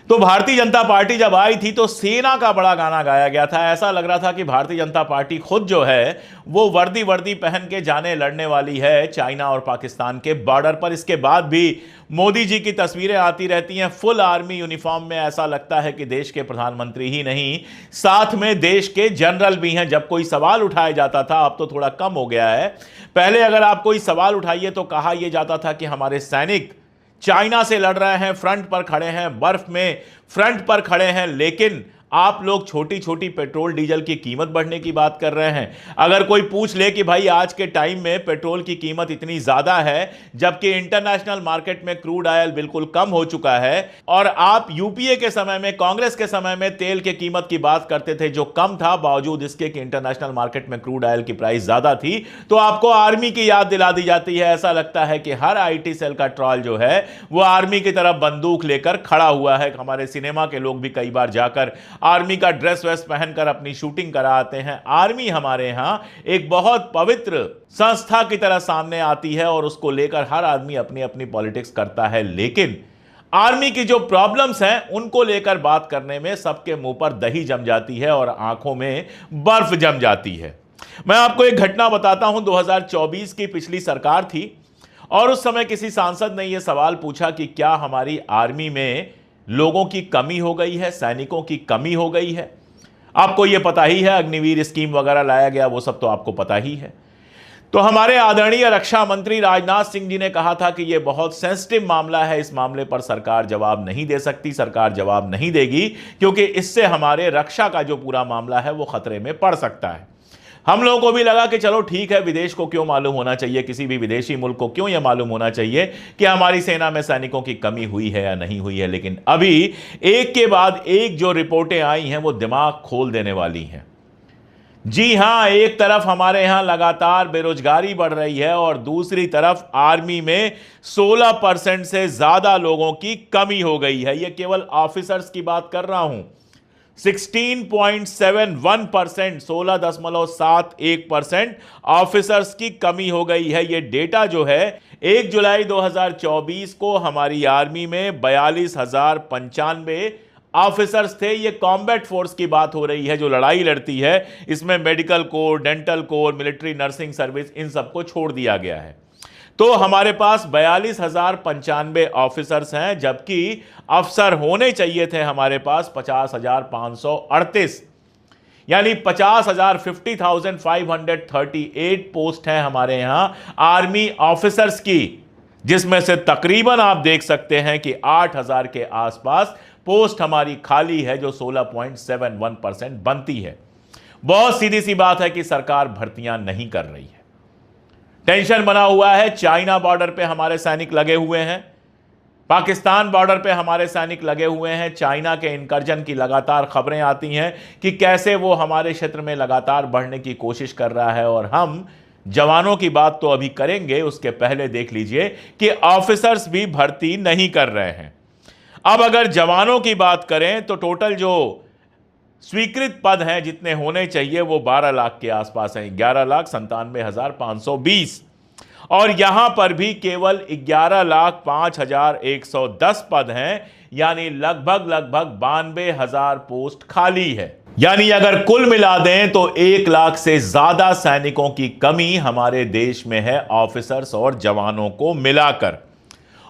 तो भारतीय जनता पार्टी जब आई थी तो सेना का बड़ा गाना गाया गया था। ऐसा लग रहा था कि भारतीय जनता पार्टी खुद जो है वो वर्दी वर्दी पहन के जाने लड़ने वाली है चाइना और पाकिस्तान के बॉर्डर पर। इसके बाद भी मोदी जी की तस्वीरें आती रहती हैं फुल आर्मी यूनिफॉर्म में। ऐसा लगता है कि देश के प्रधानमंत्री ही नहीं, साथ में देश के जनरल भी हैं। जब कोई सवाल उठाया जाता था, अब तो थोड़ा कम हो गया है। पहले अगर आप कोई सवाल उठाइए तो कहा यह जाता था कि हमारे सैनिक चाइना से लड़ रहे हैं, फ्रंट पर खड़े हैं, बर्फ में फ्रंट पर खड़े हैं, लेकिन आप लोग छोटी छोटी पेट्रोल डीजल की कीमत बढ़ने की बात कर रहे हैं। अगर कोई पूछ ले कि भाई आज के टाइम में पेट्रोल की कीमत इतनी ज्यादा है जबकि इंटरनेशनल मार्केट में क्रूड ऑयल बिल्कुल कम हो चुका है, और आप यूपीए के समय में, कांग्रेस के समय में तेल की कीमत की बात करते थे जो कम था, बावजूद इसके कि इंटरनेशनल मार्केट में क्रूड ऑयल की प्राइस ज्यादा थी, तो आपको आर्मी की याद दिला दी जाती है। ऐसा लगता है कि हर आईटी सेल का ट्रॉल जो है वो आर्मी की तरफ बंदूक लेकर खड़ा हुआ है। हमारे सिनेमा के लोग भी कई बार जाकर आर्मी का ड्रेस वेस पहनकर अपनी शूटिंग कराते हैं। आर्मी हमारे यहां एक बहुत पवित्र संस्था की तरह सामने आती है और उसको लेकर हर आदमी अपनी अपनी पॉलिटिक्स करता है, लेकिन आर्मी की जो प्रॉब्लम्स हैं उनको लेकर बात करने में सबके मुंह पर दही जम जाती है और आंखों में बर्फ जम जाती है। मैं आपको एक घटना बताता हूं। 2024 की पिछली सरकार थी और उस समय किसी सांसद ने यह सवाल पूछा कि क्या हमारी आर्मी में लोगों की कमी हो गई है, सैनिकों की कमी हो गई है। आपको यह पता ही है, अग्निवीर स्कीम वगैरह लाया गया, वो सब तो आपको पता ही है। तो हमारे आदरणीय रक्षा मंत्री राजनाथ सिंह जी ने कहा था कि यह बहुत सेंसिटिव मामला है, इस मामले पर सरकार जवाब नहीं दे सकती, सरकार जवाब नहीं देगी, क्योंकि इससे हमारे रक्षा का जो पूरा मामला है वो खतरे में पड़ सकता है। हम लोगों को भी लगा कि चलो ठीक है, विदेश को क्यों मालूम होना चाहिए, किसी भी विदेशी मुल्क को क्यों यह मालूम होना चाहिए कि हमारी सेना में सैनिकों की कमी हुई है या नहीं हुई है। लेकिन अभी एक के बाद एक जो रिपोर्टें आई हैं वो दिमाग खोल देने वाली हैं। जी हां, एक तरफ हमारे यहां लगातार बेरोजगारी बढ़ रही है और दूसरी तरफ आर्मी में 16% से ज्यादा लोगों की कमी हो गई है। यह केवल ऑफिसर्स की बात कर रहा हूं। 16.71%, 16.71% ऑफिसर्स की कमी हो गई है। यह डेटा जो है 1 जुलाई 2024 को हमारी आर्मी में 42,095 ऑफिसर्स थे। यह कॉम्बैट फोर्स की बात हो रही है जो लड़ाई लड़ती है। इसमें medical corps, dental corps, military nursing service, इन सबको छोड़ दिया गया है। तो हमारे पास 42,095 ऑफिसर्स हैं, जबकि अफसर होने चाहिए थे हमारे पास 50,538, यानी 50,538 पोस्ट हैं हमारे यहां आर्मी ऑफिसर्स की, जिसमें से तकरीबन आप देख सकते हैं कि 8,000 के आसपास पोस्ट हमारी खाली है, जो 16.71% बनती है। बहुत सीधी सी बात है कि सरकार भर्तियां नहीं कर रही है। टेंशन बना हुआ है। चाइना बॉर्डर पे हमारे सैनिक लगे हुए हैं, पाकिस्तान बॉर्डर पे हमारे सैनिक लगे हुए हैं। चाइना के इनकर्जन की लगातार खबरें आती हैं कि कैसे वो हमारे क्षेत्र में लगातार बढ़ने की कोशिश कर रहा है। और हम जवानों की बात तो अभी करेंगे, उसके पहले देख लीजिए कि ऑफिसर्स भी भर्ती नहीं कर रहे हैं। अब अगर जवानों की बात करें तो टोटल जो स्वीकृत पद हैं जितने होने चाहिए वो 12 लाख के आसपास हैं, 11,97,520, और यहां पर भी केवल 11,05,110 पद हैं, यानी लगभग 92,000 पोस्ट खाली है। यानी अगर कुल मिला दें तो 1 लाख से ज्यादा सैनिकों की कमी हमारे देश में है, ऑफिसर्स और जवानों को मिलाकर।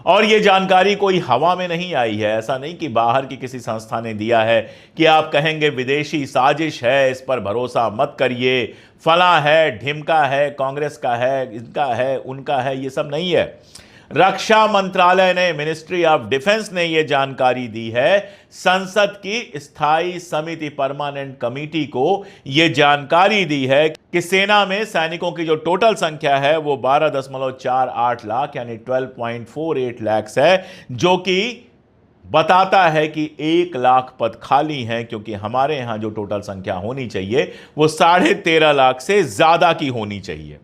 और यह जानकारी कोई हवा में नहीं आई है। ऐसा नहीं कि बाहर की किसी संस्था ने दिया है कि आप कहेंगे विदेशी साजिश है, इस पर भरोसा मत करिए, फला है, ढिमका है, कांग्रेस का है, इनका है, उनका है, ये सब नहीं है। रक्षा मंत्रालय ने, मिनिस्ट्री ऑफ डिफेंस ने यह जानकारी दी है। संसद की स्थायी समिति, परमानेंट कमेटी को यह जानकारी दी है कि सेना में सैनिकों की जो टोटल संख्या है वो 12.48 लाख यानी 12.48 लाख है, जो कि बताता है कि 1 लाख पद खाली हैं, क्योंकि हमारे यहां जो टोटल संख्या होनी चाहिए वो 13.5 लाख से ज्यादा की होनी चाहिए।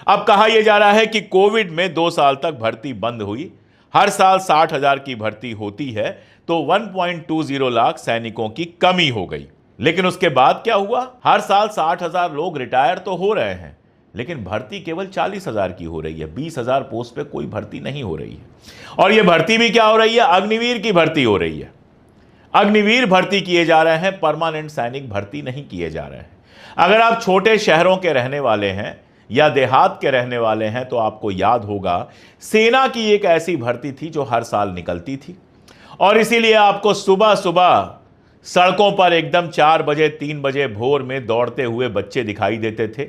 अब कहा यह जा रहा है कि कोविड में 2 साल तक भर्ती बंद हुई, हर साल 60,000 की भर्ती होती है, तो 1.20 लाख सैनिकों की कमी हो गई। लेकिन उसके बाद क्या हुआ? हर साल 60,000 लोग रिटायर तो हो रहे हैं, लेकिन भर्ती केवल 40,000 की हो रही है। 20,000 पोस्ट पे कोई भर्ती नहीं हो रही है। और यह भर्ती भी क्या हो रही है? अग्निवीर की भर्ती हो रही है। अग्निवीर भर्ती किए जा रहे हैं, परमानेंट सैनिक भर्ती नहीं किए जा रहे हैं। अगर आप छोटे शहरों के रहने वाले हैं या देहात के रहने वाले हैं तो आपको याद होगा सेना की एक ऐसी भर्ती थी जो हर साल निकलती थी, और इसीलिए आपको सुबह सुबह सड़कों पर एकदम 4 बजे 3 बजे भोर में दौड़ते हुए बच्चे दिखाई देते थे,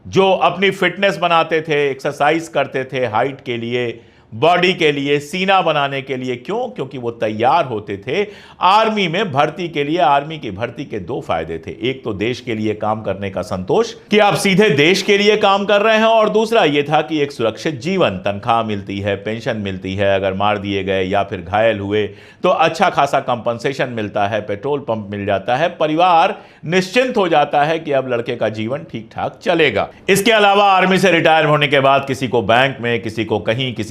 जो अपनी फिटनेस बनाते थे, एक्सरसाइज करते थे, हाइट के लिए, बॉडी के लिए, सीना बनाने के लिए। क्यों? क्योंकि वो तैयार होते थे आर्मी में भर्ती के लिए। आर्मी की भर्ती के 2 फायदे थे, एक तो देश के लिए काम करने का संतोष कि आप सीधे देश के लिए काम कर रहे हैं, और दूसरा यह था कि एक सुरक्षित जीवन, तनख्वाह मिलती है, पेंशन मिलती है, अगर मार दिए गए या फिर घायल हुए तो अच्छा खासा कंपनसेशन मिलता है, पेट्रोल पंप मिल जाता है, परिवार निश्चिंत हो जाता है कि अब लड़के का जीवन ठीक ठाक चलेगा। इसके अलावा आर्मी से रिटायर होने के बाद किसी को बैंक में, किसी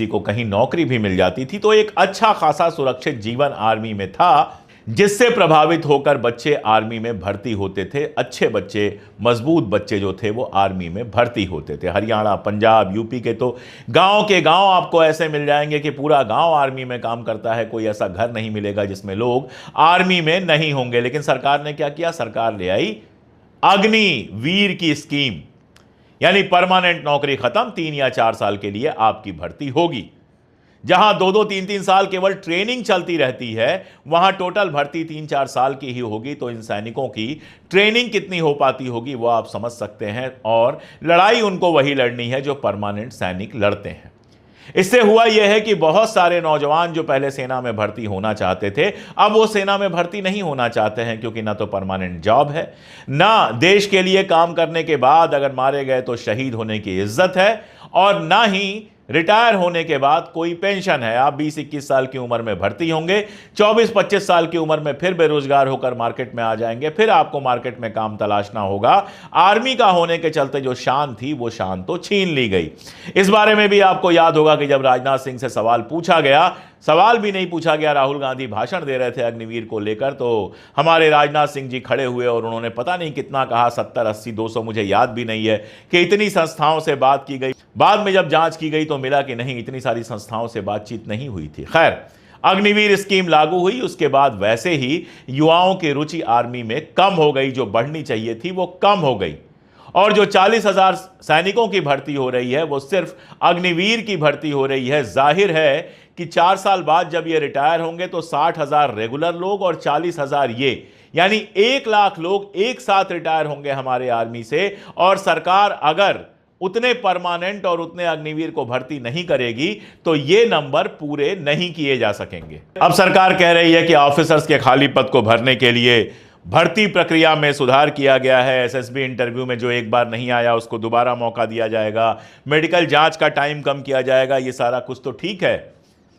को कहीं नौकरी भी मिल जाती थी, तो एक अच्छा खासा सुरक्षित जीवन आर्मी में था, जिससे प्रभावित होकर बच्चे आर्मी में भर्ती होते थे। अच्छे बच्चे, मजबूत बच्चे जो थे वो आर्मी में भर्ती होते थे। हरियाणा, पंजाब, यूपी के तो गांव के गांव आपको ऐसे मिल जाएंगे कि पूरा गांव आर्मी में काम करता है, कोई ऐसा घर नहीं मिलेगा जिसमें लोग आर्मी में नहीं होंगे। लेकिन सरकार ने क्या किया? सरकार ले आई अग्निवीर की स्कीम, यानी परमानेंट नौकरी खत्म, 3 या 4 साल के लिए आपकी भर्ती होगी। जहां 2-2, 3-3 साल केवल ट्रेनिंग चलती रहती है, वहां टोटल भर्ती 3-4 साल की ही होगी। तो इन सैनिकों की ट्रेनिंग कितनी हो पाती होगी वो आप समझ सकते हैं, और लड़ाई उनको वही लड़नी है जो परमानेंट सैनिक लड़ते हैं। इससे हुआ यह है कि बहुत सारे नौजवान जो पहले सेना में भर्ती होना चाहते थे, अब वो सेना में भर्ती नहीं होना चाहते हैं, क्योंकि ना तो परमानेंट जॉब है, ना देश के लिए काम करने के बाद अगर मारे गए तो शहीद होने की इज्जत है, और ना ही रिटायर होने के बाद कोई पेंशन है। आप 20-21 साल की उम्र में भर्ती होंगे, 24-25 साल की उम्र में फिर बेरोजगार होकर मार्केट में आ जाएंगे, फिर आपको मार्केट में काम तलाशना होगा। आर्मी का होने के चलते जो शान थी वो शान तो छीन ली गई। इस बारे में भी आपको याद होगा कि जब राजनाथ सिंह से सवाल पूछा गया, सवाल भी नहीं पूछा गया, राहुल गांधी भाषण दे रहे थे अग्निवीर को लेकर, तो हमारे राजनाथ सिंह जी खड़े हुए और उन्होंने पता नहीं कितना कहा, 70, 80, 200, मुझे याद भी नहीं है कि इतनी संस्थाओं से बात की गई। बाद में जब जांच की गई तो मिला कि नहीं, इतनी सारी संस्थाओं से बातचीत नहीं हुई थी। खैर, अग्निवीर स्कीम लागू हुई, उसके बाद वैसे ही युवाओं की रुचि आर्मी में कम हो गई, जो बढ़नी चाहिए थी वो कम हो गई, और जो 40,000 सैनिकों की भर्ती हो रही है वो सिर्फ अग्निवीर की भर्ती हो रही है। जाहिर है कि 4 साल बाद जब ये रिटायर होंगे तो 60,000 रेगुलर लोग और 40,000 ये, यानी 1 लाख लोग एक साथ रिटायर होंगे हमारे आर्मी से। और सरकार अगर उतने परमानेंट और उतने अग्निवीर को भर्ती नहीं करेगी तो ये नंबर पूरे नहीं किए जा सकेंगे। अब सरकार कह रही है कि ऑफिसर्स के खाली पद को भरने के लिए भर्ती प्रक्रिया में सुधार किया गया है। एसएसबी इंटरव्यू में जो एक बार नहीं आया उसको दोबारा मौका दिया जाएगा, मेडिकल जांच का टाइम कम किया जाएगा। ये सारा कुछ तो ठीक है,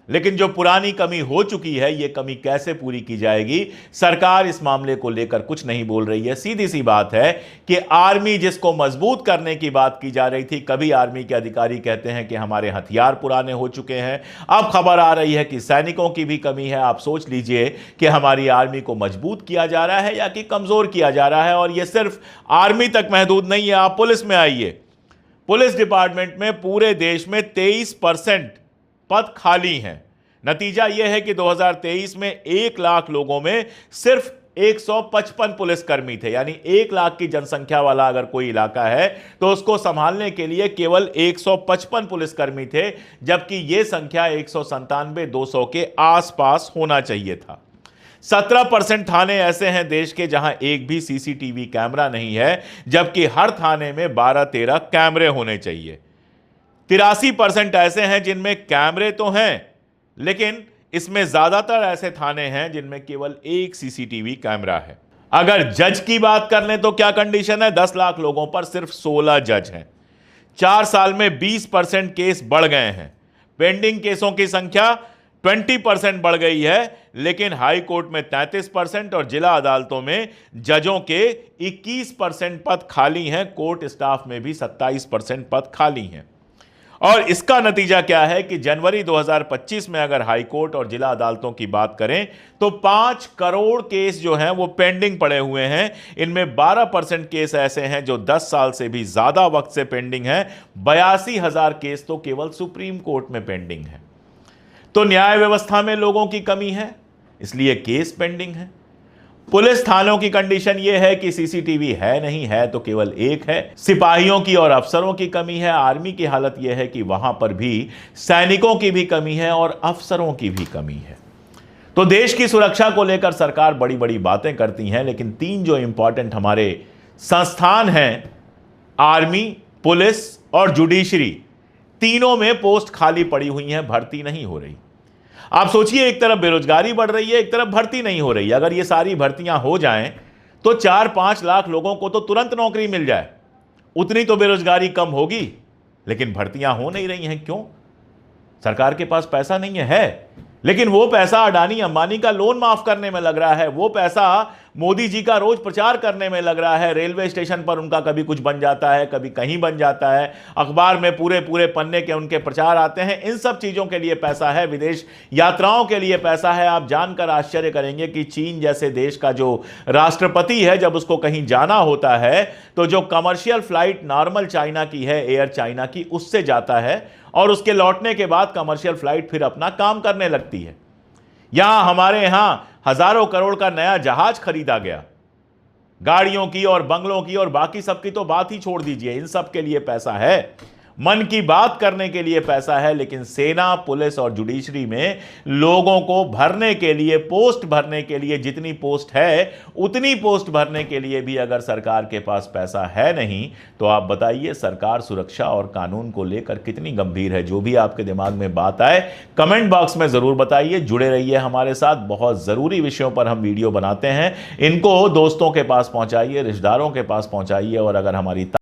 लेकिन जो पुरानी कमी हो चुकी है ये कमी कैसे पूरी की जाएगी, सरकार इस मामले को लेकर कुछ नहीं बोल रही है। सीधी सी बात है कि आर्मी जिसको मजबूत करने की बात की जा रही थी, कभी आर्मी के अधिकारी कहते हैं कि हमारे हथियार पुराने हो चुके हैं, अब खबर आ रही है कि सैनिकों की भी कमी है। आप सोच लीजिए कि हमारी आर्मी को मजबूत किया जा रहा है या कि कमजोर किया जा रहा है। और यह सिर्फ आर्मी तक महदूद नहीं है, आप पुलिस में आइए, पुलिस डिपार्टमेंट में पूरे देश में 23% पद खाली हैं। नतीजा यह है कि 2023 में 1 लाख लोगों में सिर्फ 155 पुलिसकर्मी थे, यानी 1 लाख की जनसंख्या वाला अगर कोई इलाका है तो उसको संभालने के लिए केवल 155 पुलिसकर्मी थे, जबकि यह संख्या 197-200 के आसपास होना चाहिए था। 17% थाने ऐसे हैं देश के जहां एक भी सीसीटीवी कैमरा नहीं है, जबकि हर थाने में 12-13 कैमरे होने चाहिए। 83% ऐसे हैं जिनमें कैमरे तो हैं, लेकिन इसमें ज्यादातर ऐसे थाने हैं जिनमें केवल एक सीसीटीवी कैमरा है। अगर जज की बात कर लें तो क्या कंडीशन है? 10 लाख लोगों पर सिर्फ 16 जज हैं। 4 साल में 20% केस बढ़ गए हैं। पेंडिंग केसों की संख्या 20% बढ़ गई है, लेकिन हाई कोर्ट में 33% और जिला अदालतों में जजों के 21% पद खाली हैं। कोर्ट स्टाफ में भी 27% पद खाली हैं। और इसका नतीजा क्या है कि जनवरी 2025 में अगर हाई कोर्ट और जिला अदालतों की बात करें तो 5 करोड़ केस जो हैं वो पेंडिंग पड़े हुए हैं। इनमें 12% केस ऐसे हैं जो 10 साल से भी ज्यादा वक्त से पेंडिंग हैं। 82,000 केस तो केवल सुप्रीम कोर्ट में पेंडिंग है। तो न्याय व्यवस्था में लोगों की कमी है, इसलिए केस पेंडिंग है। पुलिस थानों की कंडीशन यह है कि सीसीटीवी है नहीं, है तो केवल एक है। सिपाहियों की और अफसरों की कमी है। आर्मी की हालत यह है कि वहां पर भी सैनिकों की भी कमी है और अफसरों की भी कमी है। तो देश की सुरक्षा को लेकर सरकार बड़ी बड़ी बातें करती हैं, लेकिन तीन जो इंपॉर्टेंट हमारे संस्थान हैं, आर्मी, पुलिस और जुडिशरी, तीनों में पोस्ट खाली पड़ी हुई हैं, भर्ती नहीं हो रही। आप सोचिए, एक तरफ बेरोजगारी बढ़ रही है, एक तरफ भर्ती नहीं हो रही। अगर ये सारी भर्तियां हो जाएं तो 4-5 लाख लोगों को तो तुरंत नौकरी मिल जाए, उतनी तो बेरोजगारी कम होगी। लेकिन भर्तियां हो नहीं रही हैं, क्यों? सरकार के पास पैसा नहीं है, लेकिन वो पैसा अडानी अंबानी का लोन माफ करने में लग रहा है, वो पैसा मोदी जी का रोज प्रचार करने में लग रहा है। रेलवे स्टेशन पर उनका कभी कुछ बन जाता है, कभी कहीं बन जाता है, अखबार में पूरे पूरे पन्ने के उनके प्रचार आते हैं। इन सब चीजों के लिए पैसा है, विदेश यात्राओं के लिए पैसा है। आप जानकर आश्चर्य करेंगे कि चीन जैसे देश का जो राष्ट्रपति है, जब उसको कहीं जाना होता है तो जो कमर्शियल फ्लाइट नॉर्मल चाइना की है, एयर चाइना की, उससे जाता है और उसके लौटने के बाद कमर्शियल फ्लाइट फिर अपना काम करने लगती है। यहां हमारे यहां हजारों करोड़ का नया जहाज खरीदा गया, गाड़ियों की और बंगलों की और बाकी सबकी तो बात ही छोड़ दीजिए। इन सब के लिए पैसा है, मन की बात करने के लिए पैसा है, लेकिन सेना, पुलिस और जुडिशरी में लोगों को भरने के लिए, पोस्ट भरने के लिए, जितनी पोस्ट है उतनी पोस्ट भरने के लिए भी अगर सरकार के पास पैसा है नहीं, तो आप बताइए सरकार सुरक्षा और कानून को लेकर कितनी गंभीर है। जो भी आपके दिमाग में बात आए कमेंट बॉक्स में जरूर बताइए। जुड़े रहिए हमारे साथ, बहुत जरूरी विषयों पर हम वीडियो बनाते हैं। इनको दोस्तों के पास पहुंचाइए, रिश्तेदारों के पास पहुंचाइए, और अगर हमारी